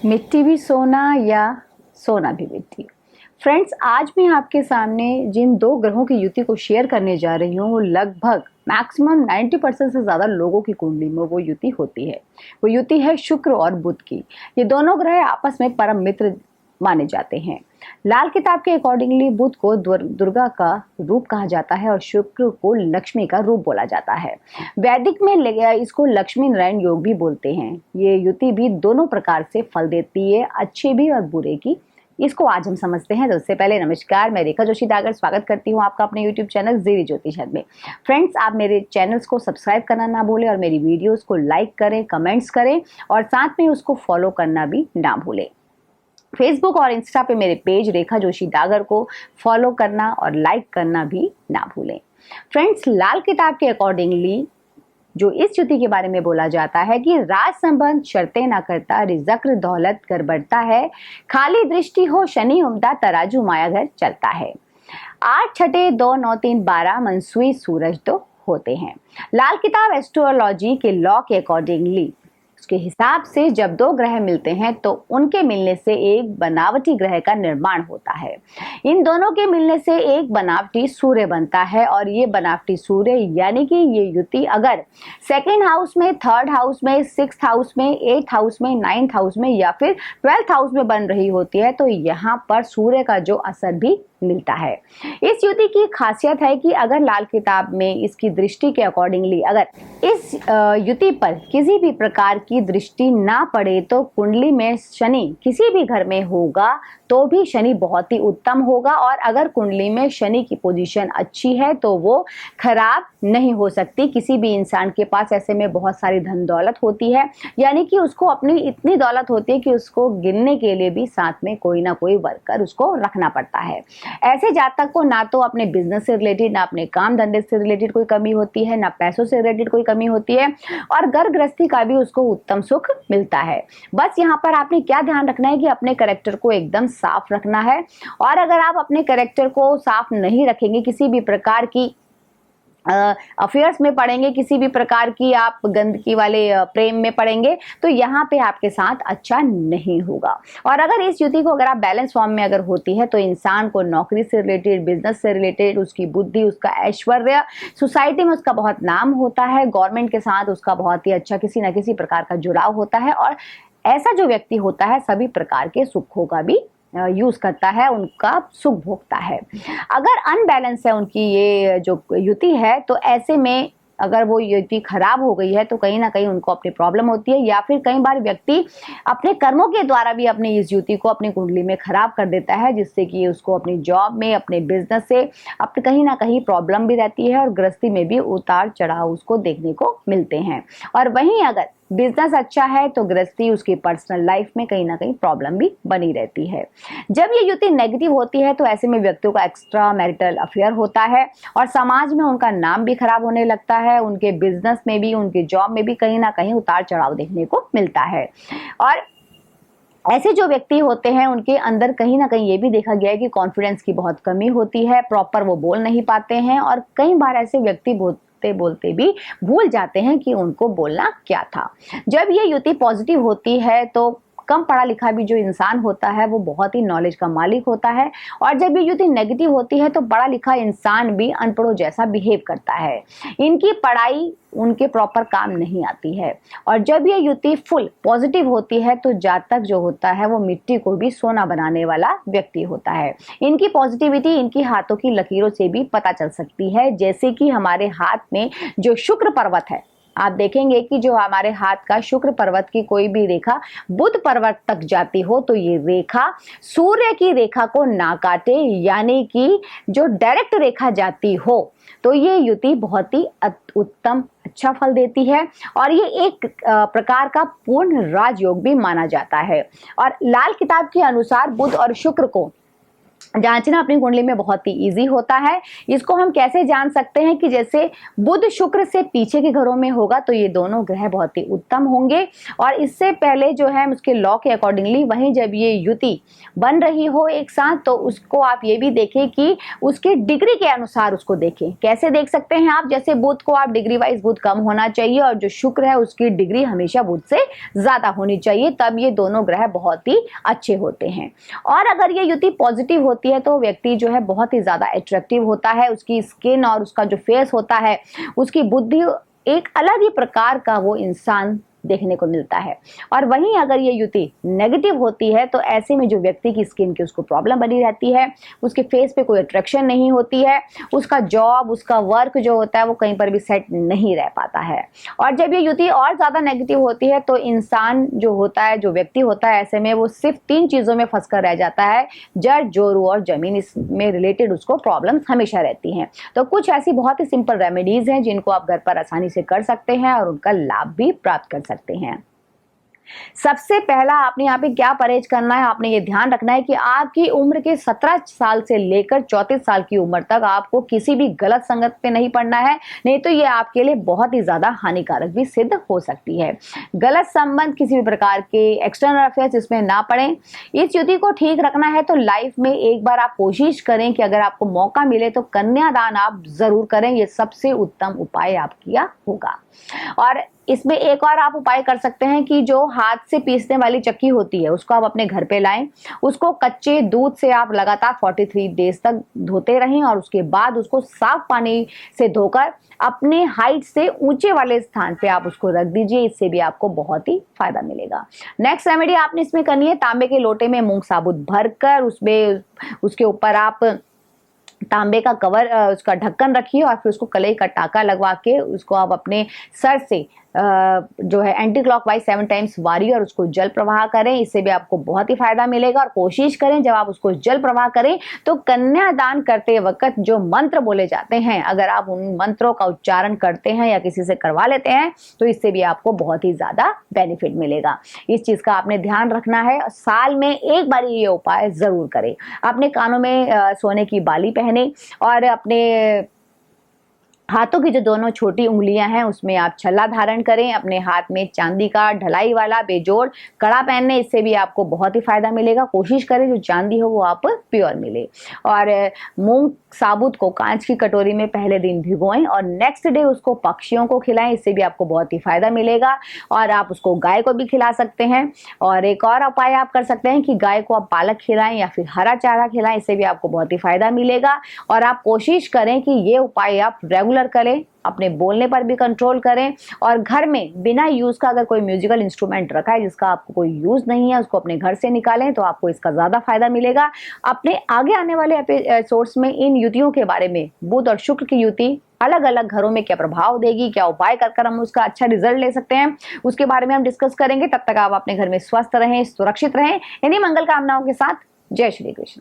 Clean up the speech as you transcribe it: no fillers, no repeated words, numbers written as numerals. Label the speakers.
Speaker 1: मिट्टी भी सोना या सोना भी मिट्टी। फ्रेंड्स, आज मैं आपके सामने जिन दो ग्रहों की युति को शेयर करने जा रही हूँ वो लगभग मैक्सिमम 90% से ज़्यादा लोगों की कुंडली में वो युति होती है। वो युति है शुक्र और बुध की। ये दोनों ग्रह आपस में परम मित्र माने जाते हैं। लाल किताब के अकॉर्डिंगली बुध को दुर्गा का रूप कहा जाता है और शुक्र को लक्ष्मी का रूप बोला जाता है। वैदिक में इसको लक्ष्मी नारायण योग भी बोलते हैं। ये युति भी दोनों प्रकार से फल देती है, अच्छे भी और बुरे की। इसको आज हम समझते हैं। तो उससे पहले नमस्कार, मैं रेखा जोशी डागर स्वागत करती हूँ आपका अपने YouTube चैनल ज़ेरी ज्योतिष में। फ्रेंड्स, आप मेरे चैनल्स को सब्सक्राइब करना ना भूलें और मेरी वीडियोस को लाइक करें, कमेंट्स करें और साथ में उसको फॉलो करना भी ना भूलें। फेसबुक और इंस्टा पे मेरे पेज रेखा जोशी डागर को फॉलो करना और लाइक करना भी ना भूलें। फ्रेंड्स, लाल किताब के अकॉर्डिंगली जो इस युति के बारे में बोला जाता है कि राज संबंध शर्तें ना करता, रिज़्क दौलत कर बढ़ता है, खाली दृष्टि हो शनि उम्दा, तराजू माया घर चलता है। 8 छठे 2 9 3 12 मनसूई सूरज तो होते हैं। लाल किताब एस्ट्रोलॉजी के लॉ के अकॉर्डिंगली उसके हिसाब से जब दो ग्रह मिलते हैं तो उनके मिलने से एक बनावटी ग्रह का निर्माण होता है। इन दोनों के मिलने से एक बनावटी सूर्य बनता है और ये बनावटी सूर्य यानी कि ये युति अगर सेकंड हाउस में, थर्ड हाउस में, 6th हाउस में, 8th हाउस में, 9th हाउस में या फिर 12th हाउस में बन रही होती है तो यहाँ पर सूर्य का जो असर भी मिलता है। इस युति की खासियत है कि अगर लाल किताब में इसकी दृष्टि के अकॉर्डिंगली अगर इस युति पर किसी भी प्रकार की दृष्टि ना पड़े तो कुंडली में शनि किसी भी घर में होगा तो भी शनि बहुत ही उत्तम होगा। और अगर कुंडली में शनि की पोजीशन अच्छी है तो वो खराब नहीं हो सकती। किसी भी इंसान के पास ऐसे में बहुत सारी धन दौलत होती है, यानी कि उसको अपनी इतनी दौलत होती है कि उसको गिनने के लिए भी साथ में कोई ना कोई वर्कर उसको रखना पड़ता है। ऐसे जातक को ना तो अपने बिजनेस से रिलेटेड, ना अपने काम धंधे से रिलेटेड कोई कमी होती है, ना पैसों से रिलेटेड कोई कमी होती है और घर गृहस्थी का भी उसको उत्तम सुख मिलता है। बस यहाँ पर आपने क्या ध्यान रखना है कि अपने कैरेक्टर को एकदम साफ रखना है। और अगर आप अपने कैरेक्टर को साफ नहीं रखेंगे, किसी भी प्रकार की अफेयर्स में पड़ेंगे, किसी भी प्रकार की आप गंदगी वाले प्रेम में पड़ेंगे तो यहाँ पे आपके साथ अच्छा नहीं होगा। और अगर इस युति को अगर आप बैलेंस फॉर्म में अगर होती है तो इंसान को नौकरी से रिलेटेड, बिजनेस से रिलेटेड, उसकी बुद्धि, उसका ऐश्वर्य, सोसाइटी में उसका बहुत नाम होता है, गवर्नमेंट के साथ उसका बहुत ही अच्छा किसी न किसी प्रकार का जुड़ाव होता है और ऐसा जो व्यक्ति होता है सभी प्रकार के सुखों का भी यूज करता है, उनका सुख भोगता है। अगर अनबैलेंस है उनकी ये जो युति है तो ऐसे में अगर वो युति खराब हो गई है तो कहीं ना कहीं उनको अपनी प्रॉब्लम होती है या फिर कई बार व्यक्ति अपने कर्मों के द्वारा भी अपनी इस युति को अपनी कुंडली में खराब कर देता है, जिससे कि उसको अपनी जॉब में, अपने बिजनेस से अपने कहीं ना कहीं प्रॉब्लम भी रहती है और गृहस्थी में भी उतार चढ़ाव उसको देखने को मिलते हैं। और वहीं अगर बिजनेस अच्छा है तो गृहस्थी, उसकी पर्सनल लाइफ में कहीं ना कहीं प्रॉब्लम भी बनी रहती है। जब ये युति नेगेटिव होती है तो ऐसे में व्यक्तियों का एक्स्ट्रा मैरिटल अफेयर होता है और समाज में उनका नाम भी खराब होने लगता है, उनके बिजनेस में भी, उनके जॉब में भी कहीं ना कहीं उतार चढ़ाव देखने को मिलता है। और ऐसे जो व्यक्ति होते हैं उनके अंदर कहीं ना कहीं ये भी देखा गया है कि कॉन्फिडेंस की बहुत कमी होती है, प्रॉपर वो बोल नहीं पाते हैं और कई बार ऐसे व्यक्ति बोलते भी भूल जाते हैं कि उनको बोलना क्या था। जब ये युति पॉजिटिव होती है तो कम पढ़ा लिखा भी जो इंसान होता है वो बहुत ही नॉलेज का मालिक होता है और जब ये युति नेगेटिव होती है तो पढ़ा लिखा इंसान भी अनपढ़ों जैसा बिहेव करता है। इनकी पढ़ाई उनके प्रॉपर काम नहीं आती है। और जब ये युति फुल पॉजिटिव होती है तो जातक जो होता है वो मिट्टी को भी सोना बनाने वाला व्यक्ति होता है। इनकी पॉजिटिविटी इनकी हाथों की लकीरों से भी पता चल सकती है। जैसे कि हमारे हाथ में जो शुक्र पर्वत है, आप देखेंगे कि जो हमारे हाथ का शुक्र पर्वत की कोई भी रेखा बुध पर्वत तक जाती हो तो ये रेखा सूर्य की रेखा को ना काटे, यानी कि जो डायरेक्ट रेखा जाती हो तो ये युति बहुत ही उत्तम अच्छा फल देती है और ये एक प्रकार का पूर्ण राजयोग भी माना जाता है। और लाल किताब के अनुसार बुध और शुक्र को जांचना अपनी कुंडली में बहुत ही इजी होता है। इसको हम कैसे जान सकते हैं कि जैसे बुध शुक्र से पीछे के घरों में होगा तो ये दोनों ग्रह बहुत ही उत्तम होंगे, और इससे पहले जो है उसके लॉ के अकॉर्डिंगली वहीं जब ये युति बन रही हो एक साथ, तो उसको आप ये भी देखें कि उसके डिग्री के अनुसार उसको देखें। कैसे देख सकते हैं आप, जैसे बुध को आप डिग्री वाइज बुध कम होना चाहिए और जो शुक्र है उसकी डिग्री हमेशा बुध से ज्यादा होनी चाहिए, तब ये दोनों ग्रह बहुत ही अच्छे होते हैं। और अगर ये युति पॉजिटिव होती है तो व्यक्ति जो है बहुत ही ज्यादा अट्रैक्टिव होता है, उसकी स्किन और उसका जो फेस होता है, उसकी बुद्धि, एक अलग ही प्रकार का वो इंसान देखने को मिलता है। और वहीं अगर ये युति नेगेटिव होती है तो ऐसे में जो व्यक्ति की स्किन की उसको प्रॉब्लम बनी रहती है, उसके फेस पे कोई अट्रैक्शन नहीं होती है, उसका जॉब, उसका वर्क जो होता है वो कहीं पर भी सेट नहीं रह पाता है। और जब ये युति और ज़्यादा नेगेटिव होती है तो इंसान जो होता है, जो व्यक्ति होता है, ऐसे में वो सिर्फ 3 चीज़ों में फंस कर रह जाता है, जड़, जोरू और जमीन, इसमें रिलेटेड उसको प्रॉब्लम्स हमेशा रहती हैं। तो कुछ ऐसी बहुत ही सिंपल रेमेडीज़ हैं जिनको आप घर पर आसानी से कर सकते हैं और उनका लाभ भी प्राप्त कर सकते हैं। सबसे पहला आपने यहाँ पे क्या परहेज करना है, आपने ये ध्यान रखना है कि आपकी उम्र के 17 साल से लेकर 34 साल की उम्र तक आपको किसी भी गलत संगत पे नहीं पड़ना है, नहीं तो ये आपके लिए बहुत ही ज्यादा हानिकारक भी सिद्ध हो सकती है। गलत संबंध, किसी भी प्रकार के एक्सटर्नल अफेयर्स इसमें ना पड़े। इस युति को ठीक रखना है तो लाइफ में एक बार आप कोशिश करें कि अगर आपको मौका मिले तो कन्यादान आप जरूर करें, ये सबसे उत्तम उपाय आपका होगा। और इसमें एक और आप उपाय कर सकते हैं कि जो हाथ से पीसने वाली चक्की होती है उसको आप अपने घर पे लाएं, उसको कच्चे दूध से आप लगातार 43 डेज तक धोते रहें और उसके बाद उसको साफ पानी से धोकर अपने हाइट से ऊंचे वाले स्थान पे आप उसको रख दीजिए, इससे भी आपको बहुत ही फायदा मिलेगा। नेक्स्ट रेमेडी आपने इसमें करनी है, तांबे के लोटे में मूंग साबुत भरकर उसमें उसके ऊपर आप तांबे का कवर, उसका ढक्कन रखिए और फिर उसको कलई का टाका लगवा के उसको आप अपने सर से जो है एंटी क्लॉकवाइज 7 टाइम्स वारी और उसको जल प्रवाह करें, इससे भी आपको बहुत ही फायदा मिलेगा। और कोशिश करें जब आप उसको जल प्रवाह करें तो कन्यादान करते वक्त जो मंत्र बोले जाते हैं, अगर आप उन मंत्रों का उच्चारण करते हैं या किसी से करवा लेते हैं तो इससे भी आपको बहुत ही ज्यादा बेनिफिट मिलेगा। इस चीज का आपने ध्यान रखना है। साल में एक बार ये उपाय जरूर करें। अपने कानों में सोने की बाली पहने और अपने हाथों की जो दोनों छोटी उंगलियां हैं उसमें आप छल्ला धारण करें, अपने हाथ में चांदी का ढलाई वाला बेजोड़ कड़ा पहनने, इससे भी आपको बहुत ही फायदा मिलेगा। कोशिश करें जो चांदी हो वो आप प्योर मिले। और मूंग साबुत को कांच की कटोरी में पहले दिन भिगोएं और नेक्स्ट डे उसको पक्षियों को खिलाएं, इससे भी आपको बहुत ही फायदा मिलेगा। और आप उसको गाय को भी खिला सकते हैं। और एक और उपाय आप कर सकते हैं कि गाय को आप पालक खिलाएं या फिर हरा चारा खिलाएं, इससे भी आपको बहुत ही फायदा मिलेगा। और आप कोशिश करें कि ये उपाय आप रेगुलर करें, अपने बोलने पर भी कंट्रोल करें। और घर में बिना यूज का अगर कोई म्यूजिकल इंस्ट्रूमेंट रखा है जिसका आपको कोई यूज नहीं है उसको अपने घर से निकालें तो आपको इसका ज्यादा फायदा मिलेगा। अपने आगे आने वाले एपिसोड्स में इन युतियों के बारे में, बुध और शुक्र की युति अलग अलग घरों में क्या प्रभाव देगी, क्या उपाय कर हम उसका अच्छा रिजल्ट ले सकते हैं, उसके बारे में हम डिस्कस करेंगे। तब तक आप अपने घर में स्वस्थ रहें, सुरक्षित रहें। इन्हीं मंगल कामनाओं के साथ जय श्री कृष्ण।